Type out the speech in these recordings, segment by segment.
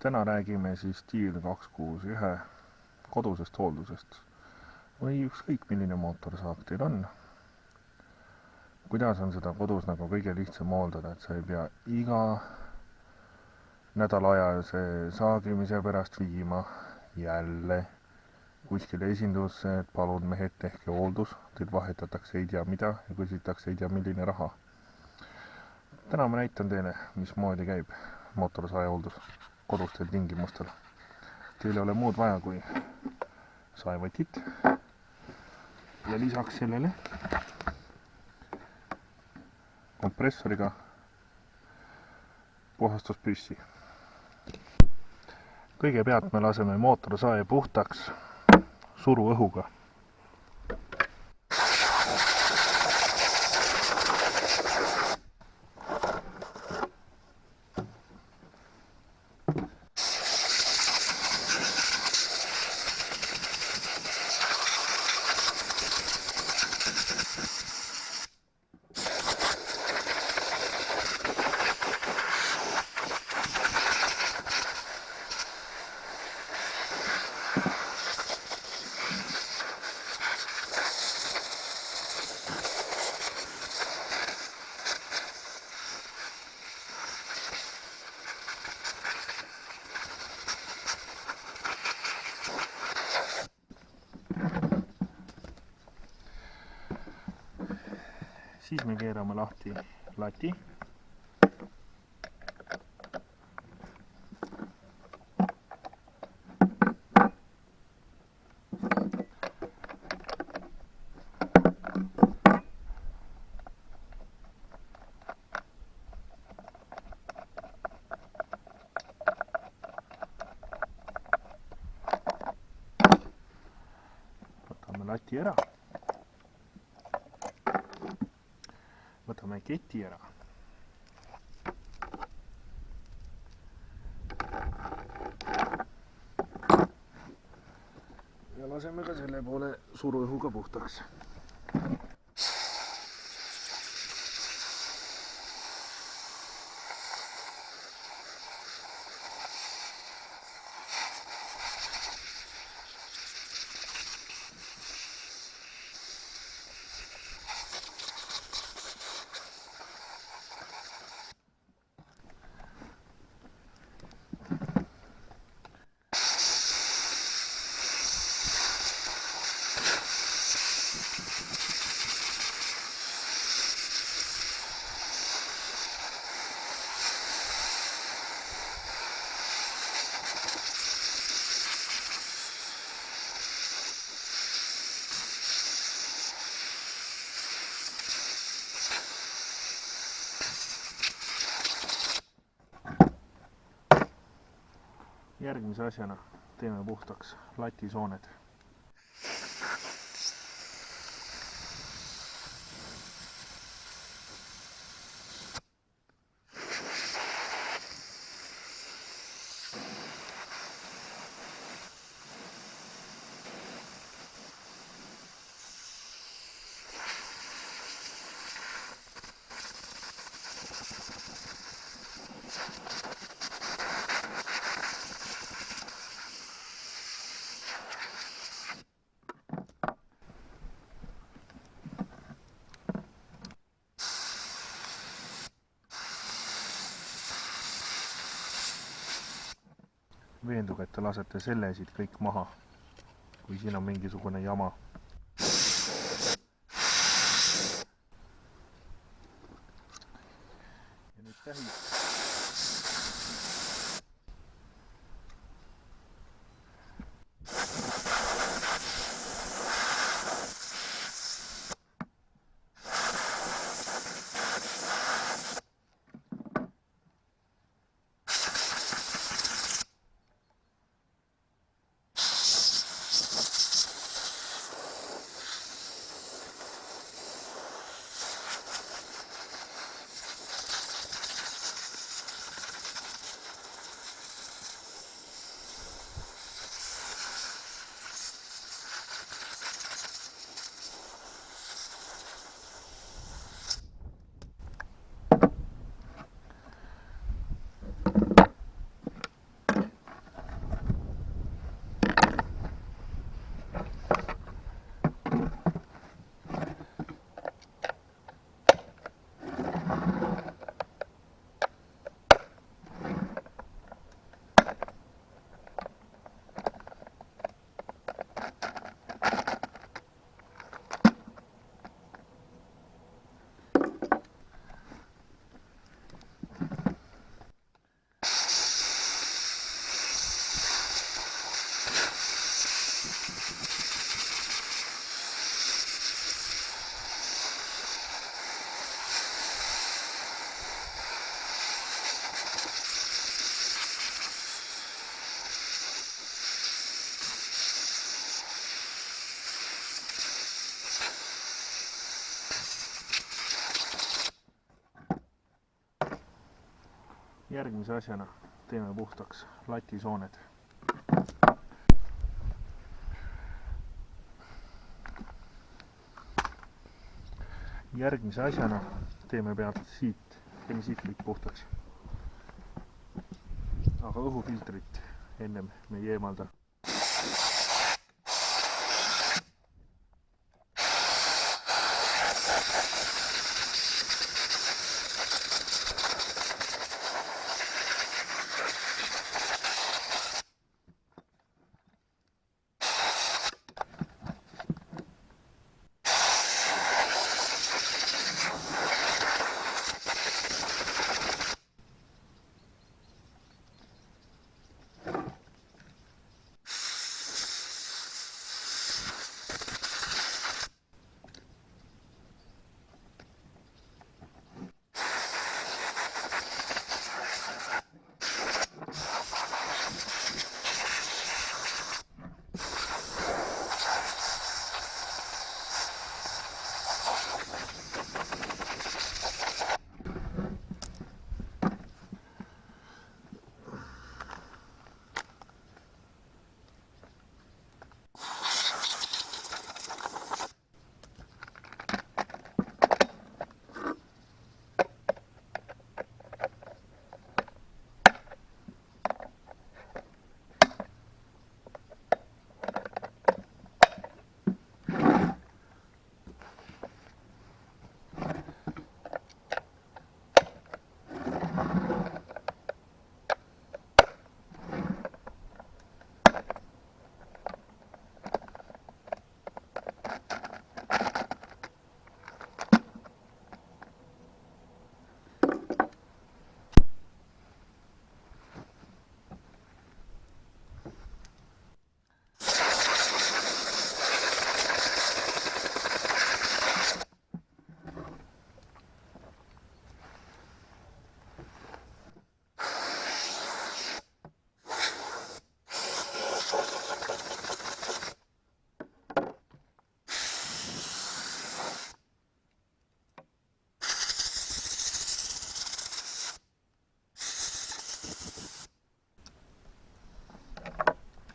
Täna räägime siis Tiir 261 kodusest hooldusest või ükskõik milline mootorsaag teil on. Kuidas on seda kodus nagu kõige lihtsam hooldada, et sa ei pea iga nädalajase saagimise pärast viima jälle kuskile esindusse, et palun mehed, tehke hooldus, teil vahetatakse ei tea mida ja küsitakse ei tea milline raha. Täna ma näitan teile, mismoodi käib mootorsaaja hooldus kodustel tingimustel. Teil ei ole muud vaja kui saevõtit ja lisaks sellele kompressoriga puhastuspüssi. Kõigepealt me laseme mootorsaaja puhtaks suruõhuga. Siis me keerame lahti lati. Võtame lati ära. Võtame keti ära. Ja laseme ka selle poole suruõhuga puhtaks. Järgmise asjana teeme puhtaks latisooned. Veenduge, et te lasete sellesid kõik maha, kui siin on mingisugune jama. Ja nüüd tähis. Järgmise asjana teeme puhtaks latisooned. Järgmise asjana teeme pealt siit kõik puhtaks. Aga õhufiltrit ennem me ei eemalda.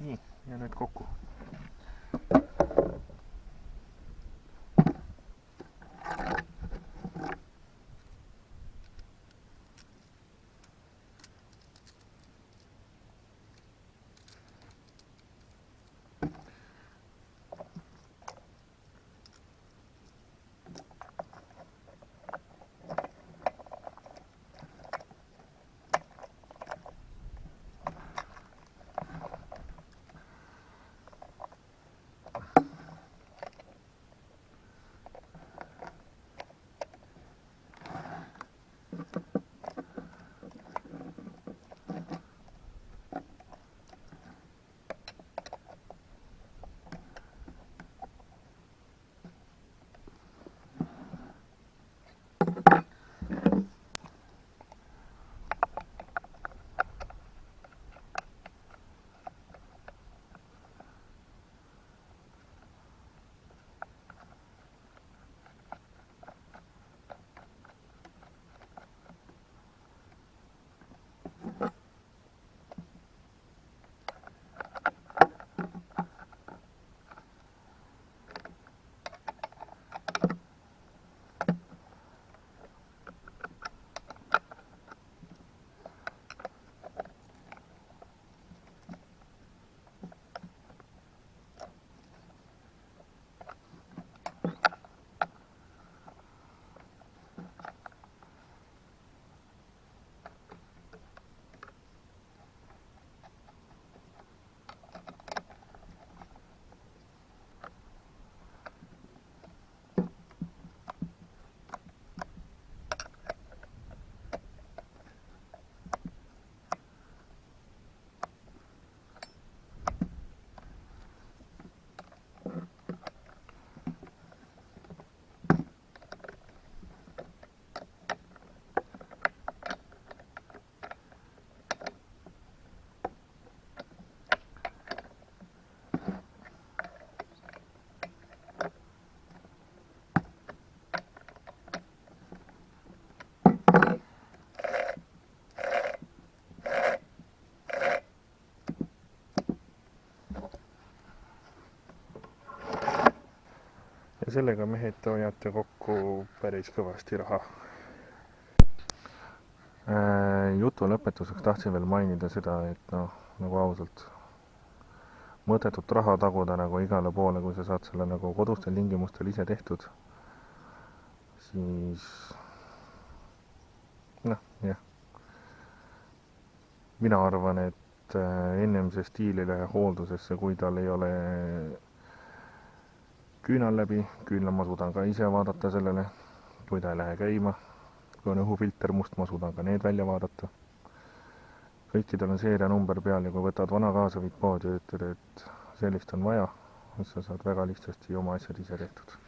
Nii, ja nüüd kokku. ja sellega mehed hoiate kokku päris kõvasti raha. Jutu lõpetuseks tahtsin veel mainida seda, et nagu ausalt, mõttetut raha taguda nagu igale poole, kui sa saad selle nagu kodustel tingimustel ise tehtud, siis jah. Mina arvan, et ennem see stiil ei lähe hooldusesse, kui tal ei ole küünal läbi. Küünla ma suudan ka ise vaadata sellele, kui ta ei lähe käima. Kui on õhufilter must, ma suudan ka need välja vaadata. Kõikidel on seerianumber peal ja kui võtad vana kaasa, viid poodi ja ütled, et sellist on vaja, siis sa saad väga lihtsasti oma asjad ise tehtud.